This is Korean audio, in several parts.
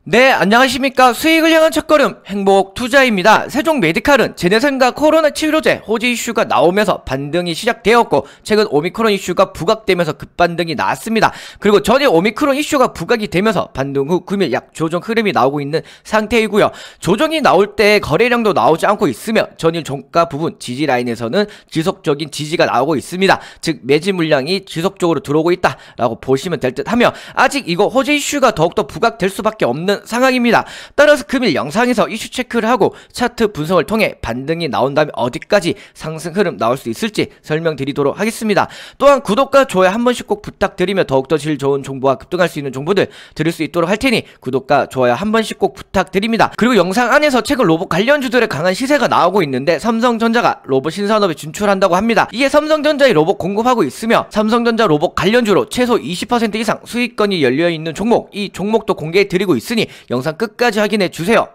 네, 안녕하십니까. 수익을 향한 첫걸음 행복투자입니다. 세종메디칼은 제네센과 코로나 치료제 호재 이슈가 나오면서 반등이 시작되었고, 최근 오미크론 이슈가 부각되면서 급반등이 나왔습니다. 그리고 전일 오미크론 이슈가 부각이 되면서 반등 후 금일 약 조정 흐름이 나오고 있는 상태이고요. 조정이 나올 때 거래량도 나오지 않고 있으며 전일 종가 부분 지지 라인에서는 지속적인 지지가 나오고 있습니다. 즉 매지 물량이 지속적으로 들어오고 있다라고 보시면 될 듯 하며, 아직 이거 호재 이슈가 더욱더 부각될 수밖에 없는 상황입니다. 따라서 금일 영상에서 이슈 체크를 하고 차트 분석을 통해 반등이 나온다면 어디까지 상승 흐름 나올 수 있을지 설명드리도록 하겠습니다. 또한 구독과 좋아요 한 번씩 꼭 부탁드리며 더욱더 질 좋은 정보와 급등할 수 있는 정보들 들을 수 있도록 할 테니 구독과 좋아요 한 번씩 꼭 부탁드립니다. 그리고 영상 안에서 최근 로봇 관련주들의 강한 시세가 나오고 있는데, 삼성전자가 로봇 신산업에 진출한다고 합니다. 이에 삼성전자의 로봇 공급하고 있으며 삼성전자 로봇 관련주로 최소 20% 이상 수익권이 열려있는 종목, 이 종목도 공개해드리고 있으니 영상 끝까지 확인해주세요.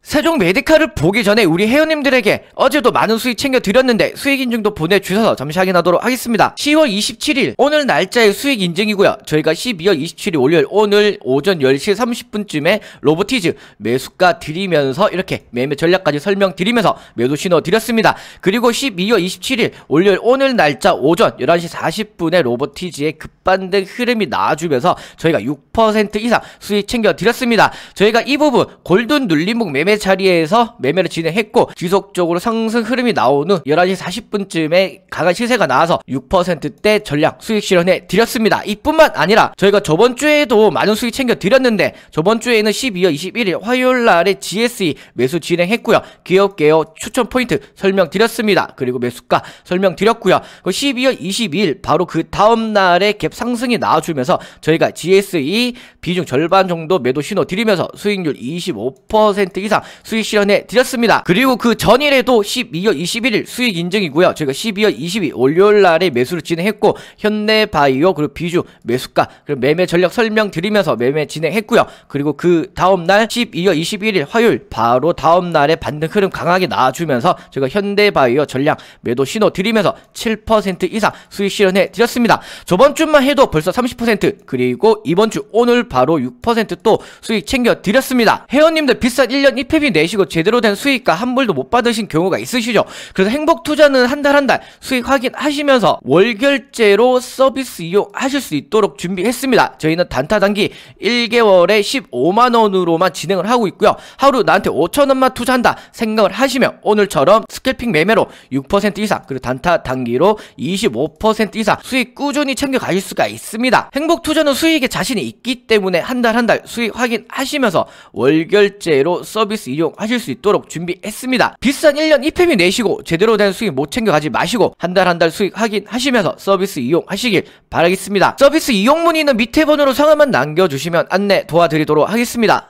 세종메디칼을 보기 전에 우리 회원님들에게 어제도 많은 수익 챙겨드렸는데 수익 인증도 보내주셔서 잠시 확인하도록 하겠습니다. 10월 27일 오늘 날짜의 수익 인증이고요. 저희가 12월 27일 월요일 오늘 오전 10시 30분쯤에 로보티즈 매수가 드리면서 이렇게 매매 전략까지 설명드리면서 매도 신호 드렸습니다. 그리고 12월 27일 월요일 오늘 날짜 오전 11시 40분에 로보티즈의 급반등 흐름이 나와주면서 저희가 6% 이상 수익 챙겨드렸습니다. 저희가 이 부분 골든 눌림목 매매 자리에서 매매를 진행했고, 지속적으로 상승 흐름이 나온 후 11시 40분쯤에 강한 시세가 나와서 6%대 전략 수익 실현해 드렸습니다. 이뿐만 아니라 저희가 저번주에도 많은 수익 챙겨 드렸는데, 저번주에는 12월 21일 화요일날에 GSE 매수 진행했고요. 기업개요 추천 포인트 설명드렸습니다. 그리고 매수가 설명드렸고요. 12월 22일 바로 그 다음날에 갭 상승이 나와주면서 저희가 GSE 비중 절반 정도 매도 신호 드리면서 수익률 25% 이상 수익 실현해 드렸습니다. 그리고 그 전일에도 12월 21일 수익 인증이고요. 저희가 12월 22일 월요일날에 매수를 진행했고, 현대바이오 그리고 비주 매수가 그리고 매매 전략 설명드리면서 매매 진행했고요. 그리고 그 다음날 12월 21일 화요일 바로 다음날에 반등 흐름 강하게 나와주면서 저희가 현대바이오 전략 매도 신호 드리면서 7% 이상 수익 실현해 드렸습니다. 저번주만 해도 벌써 30%, 그리고 이번주 오늘 바로 6% 또 수익 챙겨 드렸습니다. 회원님들 비싼 1년 입회비 내시고 제대로 된 수익과 환불도 못 받으신 경우가 있으시죠? 그래서 행복투자는 한 달 한 달 수익 확인하시면서 월결제로 서비스 이용하실 수 있도록 준비했습니다. 저희는 단타 단기 1개월에 15만원으로만 진행을 하고 있고요. 하루 나한테 5천원만 투자한다 생각을 하시면 오늘처럼 스캘핑 매매로 6% 이상, 그리고 단타 단기로 25% 이상 수익 꾸준히 챙겨 가실 수가 있습니다. 행복투자는 수익에 자신이 있기 때문에 한 달 한 달 수익 확인하시면서 월결제로 서비스 이용하실 수 있도록 준비했습니다. 비싼 1년 입회비 내시고 제대로 된 수익 못 챙겨가지 마시고 한 달 한 달 수익 확인하시면서 서비스 이용하시길 바라겠습니다. 서비스 이용 문의는 밑에 번호로 성함만 남겨주시면 안내 도와드리도록 하겠습니다.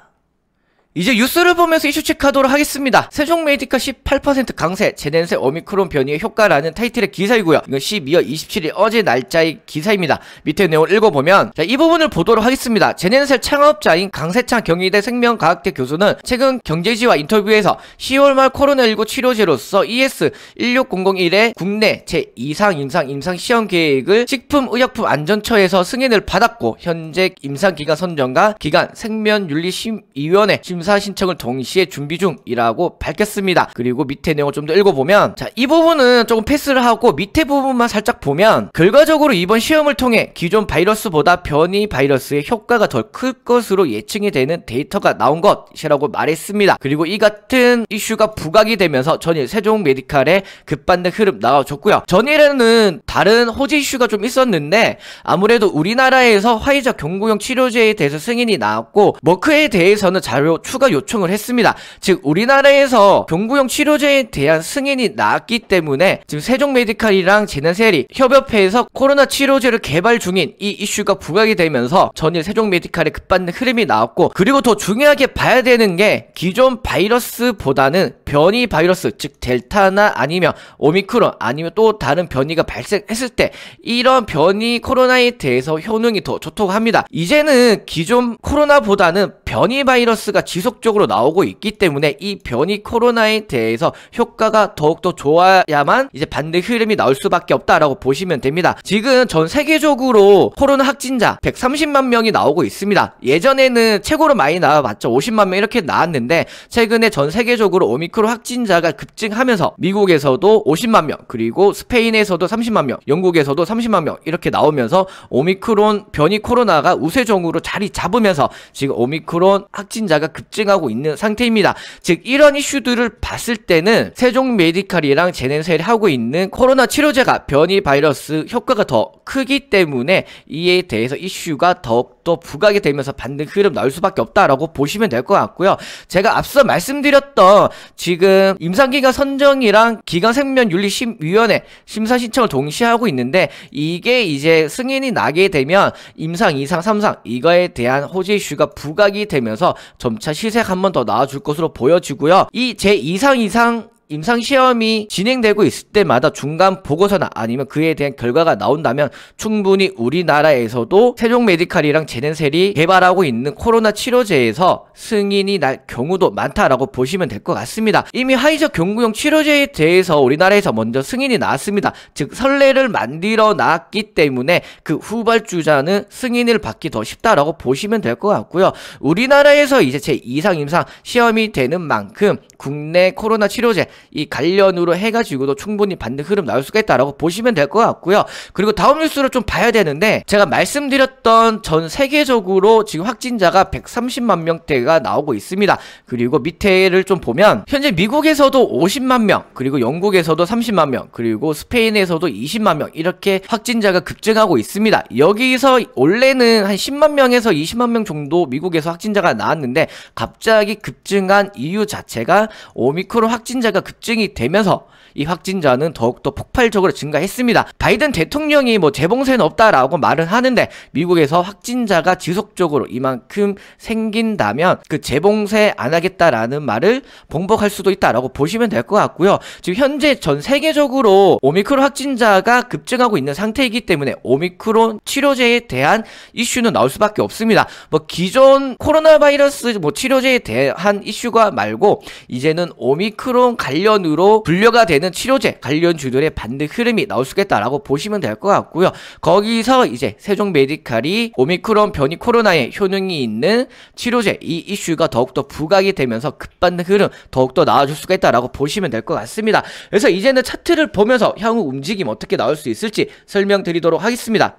이제 뉴스를 보면서 이슈 체크하도록 하겠습니다. 세종메디칼 18% 강세, 제네센 오미크론 변이의 효과라는 타이틀의 기사이고요. 이건 12월 27일 어제 날짜의 기사입니다. 밑에 내용을 읽어보면, 자, 이 부분을 보도록 하겠습니다. 제네센 창업자인 강세찬 경희대 생명과학대 교수는 최근 경제지와 인터뷰에서 10월 말 코로나19 치료제로서 ES16001의 국내 제2상 임상 시험 계획을 식품의약품안전처에서 승인을 받았고, 현재 임상기간 선정과 기간 생면윤리심의위원회 심사 신청을 동시에 준비 중이라고 밝혔습니다. 그리고 밑에 내용을 좀 더 읽어보면, 자, 이 부분은 조금 패스를 하고 밑에 부분만 살짝 보면, 결과적으로 이번 시험을 통해 기존 바이러스보다 변이 바이러스의 효과가 더 클 것으로 예측이 되는 데이터가 나온 것이라고 말했습니다. 그리고 이 같은 이슈가 부각이 되면서 전일 세종메디칼의 급반등 흐름 나와줬고요. 전일에는 다른 호재 이슈가 좀 있었는데, 아무래도 우리나라에서 화이자 경구용 치료제에 대해서 승인이 나왔고, 머크에 대해서는 자료 추가 요청을 했습니다. 즉 우리나라에서 경구용 치료제에 대한 승인이 나왔기 때문에 지금 세종메디칼이랑 제네셀이 협업해서 코로나 치료제를 개발 중인 이 이슈가 부각이 되면서 전일 세종메디칼의 급반등 흐름이 나왔고, 그리고 더 중요하게 봐야 되는 게 기존 바이러스보다는 변이 바이러스, 즉 델타나 아니면 오미크론 아니면 또 다른 변이가 발생했을 때 이런 변이 코로나에 대해서 효능이 더 좋다고 합니다. 이제는 기존 코로나보다는 변이 바이러스가 지속적으로 나오고 있기 때문에 이 변이 코로나에 대해서 효과가 더욱더 좋아야만 이제 반대 흐름이 나올 수밖에 없다라고 보시면 됩니다. 지금 전 세계적으로 코로나 확진자 130만 명이 나오고 있습니다. 예전에는 최고로 많이 나와봤죠. 50만 명 이렇게 나왔는데 최근에 전 세계적으로 오미크론 확진자가 급증하면서 미국에서도 50만 명, 그리고 스페인에서도 30만 명, 영국에서도 30만 명 이렇게 나오면서 오미크론 변이 코로나가 우세종으로 자리 잡으면서 지금 오미크론 확진자가 급증하고 있는 상태입니다. 즉 이런 이슈들을 봤을 때는 세종 메디칼이랑 제네셀이 하고 있는 코로나 치료제가 변이 바이러스 효과가 더 크기 때문에 이에 대해서 이슈가 더욱더 부각이 되면서 반등 흐름 나올 수밖에 없다라고 보시면 될 것 같고요. 제가 앞서 말씀드렸던 지금 임상기관 선정이랑 기관생명윤리심의위원회 심사 신청을 동시에 하고 있는데 이게 이제 승인이 나게 되면 임상, 2상, 3상 이거에 대한 호재 이슈가 부각이 되면서 점차 시세가 한 번 더 나와줄 것으로 보여지고요. 이 제2상 이상 임상시험이 진행되고 있을 때마다 중간 보고서나 아니면 그에 대한 결과가 나온다면 충분히 우리나라에서도 세종메디칼이랑 제네셀이 개발하고 있는 코로나 치료제에서 승인이 날 경우도 많다라고 보시면 될 것 같습니다. 이미 화이자 경구용 치료제에 대해서 우리나라에서 먼저 승인이 나왔습니다. 즉 선례를 만들어 놨기 때문에 그 후발주자는 승인을 받기 더 쉽다라고 보시면 될 것 같고요. 우리나라에서 이제 제2상 임상 시험이 되는 만큼 국내 코로나 치료제 이 관련으로 해가지고도 충분히 반등 흐름 나올 수가 있다라고 보시면 될 것 같고요. 그리고 다음 뉴스를 좀 봐야 되는데 제가 말씀드렸던 전 세계적으로 지금 확진자가 130만 명대가 나오고 있습니다. 그리고 밑에를 좀 보면 현재 미국에서도 50만 명, 그리고 영국에서도 30만 명, 그리고 스페인에서도 20만 명 이렇게 확진자가 급증하고 있습니다. 여기서 원래는 한 10만 명에서 20만 명 정도 미국에서 확진자가 나왔는데 갑자기 급증한 이유 자체가 오미크론 확진자가 급증이 되면서 이 확진자는 더욱더 폭발적으로 증가했습니다. 바이든 대통령이 뭐 재봉쇄는 없다라고 말은 하는데 미국에서 확진자가 지속적으로 이만큼 생긴다면 그 재봉쇄 안 하겠다라는 말을 번복할 수도 있다라고 보시면 될 것 같고요. 지금 현재 전 세계적으로 오미크론 확진자가 급증하고 있는 상태이기 때문에 오미크론 치료제에 대한 이슈는 나올 수밖에 없습니다. 뭐 기존 코로나 바이러스 뭐 치료제에 대한 이슈가 말고 이제는 오미크론 관련으로 분류가 되는 치료제 관련주들의 반등 흐름이 나올 수 있겠다라고 보시면 될 것 같고요. 거기서 이제 세종메디칼이 오미크론 변이 코로나에 효능이 있는 치료제 이 이슈가 더욱더 부각이 되면서 급반등 흐름 더욱더 나와줄 수가 있다라고 보시면 될 것 같습니다. 그래서 이제는 차트를 보면서 향후 움직임 어떻게 나올 수 있을지 설명드리도록 하겠습니다.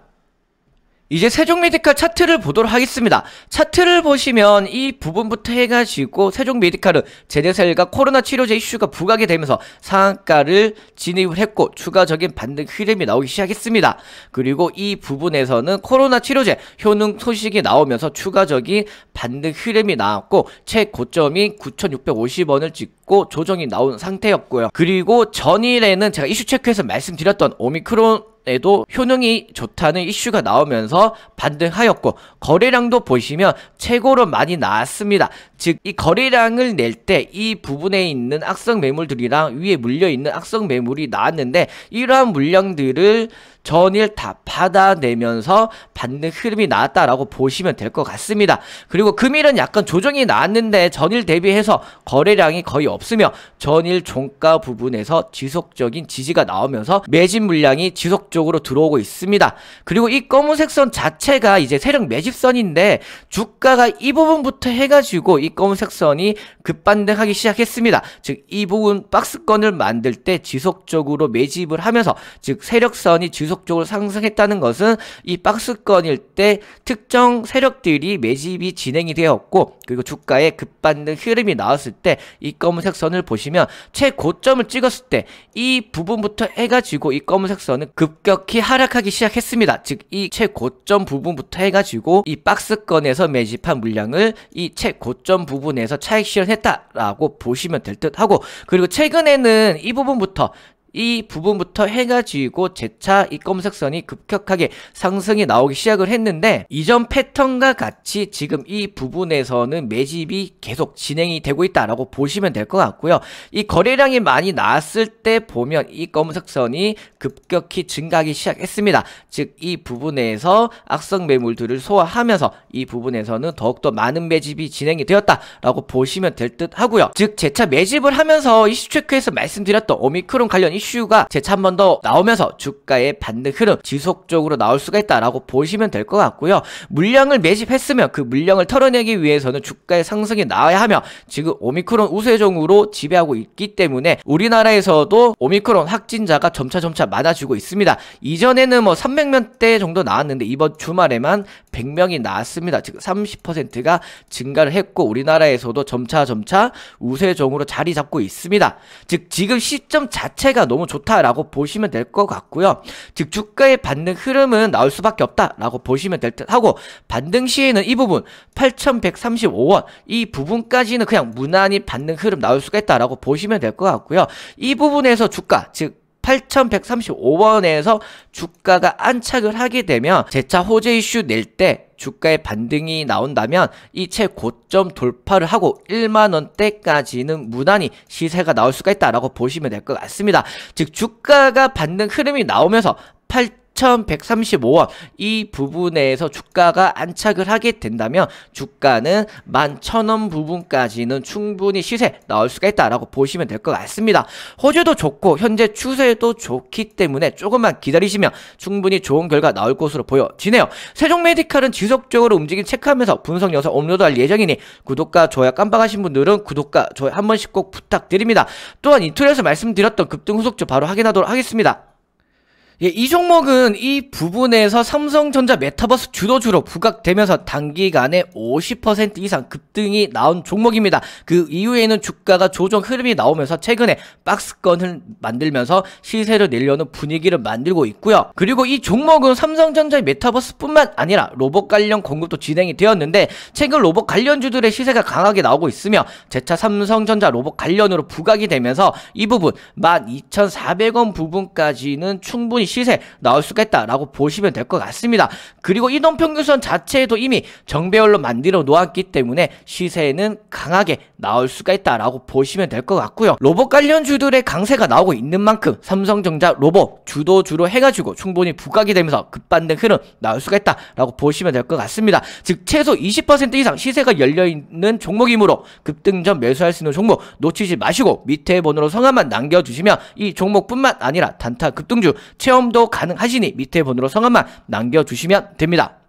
이제 세종메디칼 차트를 보도록 하겠습니다. 차트를 보시면 이 부분부터 해가지고 세종메디칼은 제네셀과 코로나 치료제 이슈가 부각이 되면서 상한가를 진입을 했고 추가적인 반등 흐름이 나오기 시작했습니다. 그리고 이 부분에서는 코로나 치료제 효능 소식이 나오면서 추가적인 반등 흐름이 나왔고 최고점이 9,650원을 찍고 조정이 나온 상태였고요. 그리고 전일에는 제가 이슈 체크해서 말씀드렸던 오미크론 에도 효능이 좋다는 이슈가 나오면서 반등하였고 거래량도 보시면 최고로 많이 나왔습니다. 즉 이 거래량을 낼 때 이 부분에 있는 악성 매물들이랑 위에 물려있는 악성 매물이 나왔는데 이러한 물량들을 전일 다 받아내면서 반등 흐름이 나왔다라고 보시면 될 것 같습니다. 그리고 금일은 약간 조정이 나왔는데 전일 대비해서 거래량이 거의 없으며 전일 종가 부분에서 지속적인 지지가 나오면서 매집 물량이 지속적으로 들어오고 있습니다. 그리고 이 검은색 선 자체가 이제 세력 매집선인데 주가가 이 부분부터 해가지고 이 검은색 선이 급반등하기 시작했습니다. 즉 이 부분 박스권을 만들 때 지속적으로 매집을 하면서 즉 세력선이 지속적으로 상승했다는 것은 이 박스권일 때 특정 세력들이 매집이 진행이 되었고 그리고 주가에 급반등 흐름이 나왔을 때 이 검은색 선을 보시면 최고점을 찍었을 때 이 부분부터 해가지고 이 검은색 선은 급격히 하락하기 시작했습니다. 즉 이 최고점 부분부터 해가지고 이 박스권에서 매집한 물량을 이 최고점 부분에서 차익 실현했다라고 보시면 될 듯 하고 그리고 최근에는 이 부분부터 이 부분부터 해가지고 재차 이 검은색 선이 급격하게 상승이 나오기 시작을 했는데 이전 패턴과 같이 지금 이 부분에서는 매집이 계속 진행이 되고 있다라고 보시면 될 것 같고요. 이 거래량이 많이 나왔을 때 보면 이 검은색 선이 급격히 증가하기 시작했습니다. 즉 이 부분에서 악성 매물들을 소화하면서 이 부분에서는 더욱더 많은 매집이 진행이 되었다라고 보시면 될 듯 하고요. 즉 재차 매집을 하면서 이슈체크에서 말씀드렸던 오미크론 관련 이슈가 재차 한 번 더 나오면서 주가의 반등 흐름 지속적으로 나올 수가 있다라고 보시면 될 것 같고요. 물량을 매집했으면 그 물량을 털어내기 위해서는 주가의 상승이 나와야 하며 지금 오미크론 우세종으로 지배하고 있기 때문에 우리나라에서도 오미크론 확진자가 점차 많아지고 있습니다. 이전에는 뭐 300명대 정도 나왔는데 이번 주말에만 100명이 나왔습니다. 즉 30%가 증가를 했고 우리나라에서도 점차 우세종으로 자리 잡고 있습니다. 즉 지금 시점 자체가 너무 좋다라고 보시면 될 것 같고요. 즉 주가의 반등 흐름은 나올 수밖에 없다라고 보시면 될 듯 하고 반등 시에는 이 부분 8,135원 이 부분까지는 그냥 무난히 반등 흐름 나올 수가 있다라고 보시면 될 것 같고요. 이 부분에서 주가 즉 8,135원에서 주가가 안착을 하게 되면 재차 호재 이슈 낼 때 주가의 반등이 나온다면 이 최고점 돌파를 하고 1만원대까지는 무난히 시세가 나올 수가 있다라고 보시면 될 것 같습니다. 즉 주가가 반등 흐름이 나오면서 8,135원 이 부분에서 주가가 안착을 하게 된다면 주가는 11,000원 부분까지는 충분히 시세 나올 수가 있다라고 보시면 될 것 같습니다. 호재도 좋고 현재 추세도 좋기 때문에 조금만 기다리시면 충분히 좋은 결과 나올 것으로 보여지네요. 세종메디칼은 지속적으로 움직임 체크하면서 분석 영상 업로드할 예정이니 구독과 좋아요 깜빡하신 분들은 구독과 좋아요 한 번씩 꼭 부탁드립니다. 또한 인터넷에서 말씀드렸던 급등 후속주 바로 확인하도록 하겠습니다. 예, 이 종목은 이 부분에서 삼성전자 메타버스 주도주로 부각되면서 단기간에 50% 이상 급등이 나온 종목입니다. 그 이후에는 주가가 조정 흐름이 나오면서 최근에 박스권을 만들면서 시세를 내려는 분위기를 만들고 있고요. 그리고 이 종목은 삼성전자의 메타버스뿐만 아니라 로봇 관련 공급도 진행이 되었는데 최근 로봇 관련주들의 시세가 강하게 나오고 있으며 재차 삼성전자 로봇 관련으로 부각이 되면서 이 부분 12,400원 부분까지는 충분히 시세 나올 수가 있다라고 보시면 될 것 같습니다. 그리고 이동평균선 자체에도 이미 정배열로 만들어 놓았기 때문에 시세는 강하게 나올 수가 있다라고 보시면 될 것 같고요. 로봇 관련주들의 강세가 나오고 있는 만큼 삼성전자 로봇 주도주로 해가지고 충분히 부각이 되면서 급반등 흐름 나올 수가 있다라고 보시면 될 것 같습니다. 즉 최소 20% 이상 시세가 열려있는 종목이므로 급등 전 매수할 수 있는 종목 놓치지 마시고 밑에 번호로 성함만 남겨주시면 이 종목뿐만 아니라 단타 급등주 체험도 가능하시니 밑에 번호로 성함만 남겨주시면 됩니다.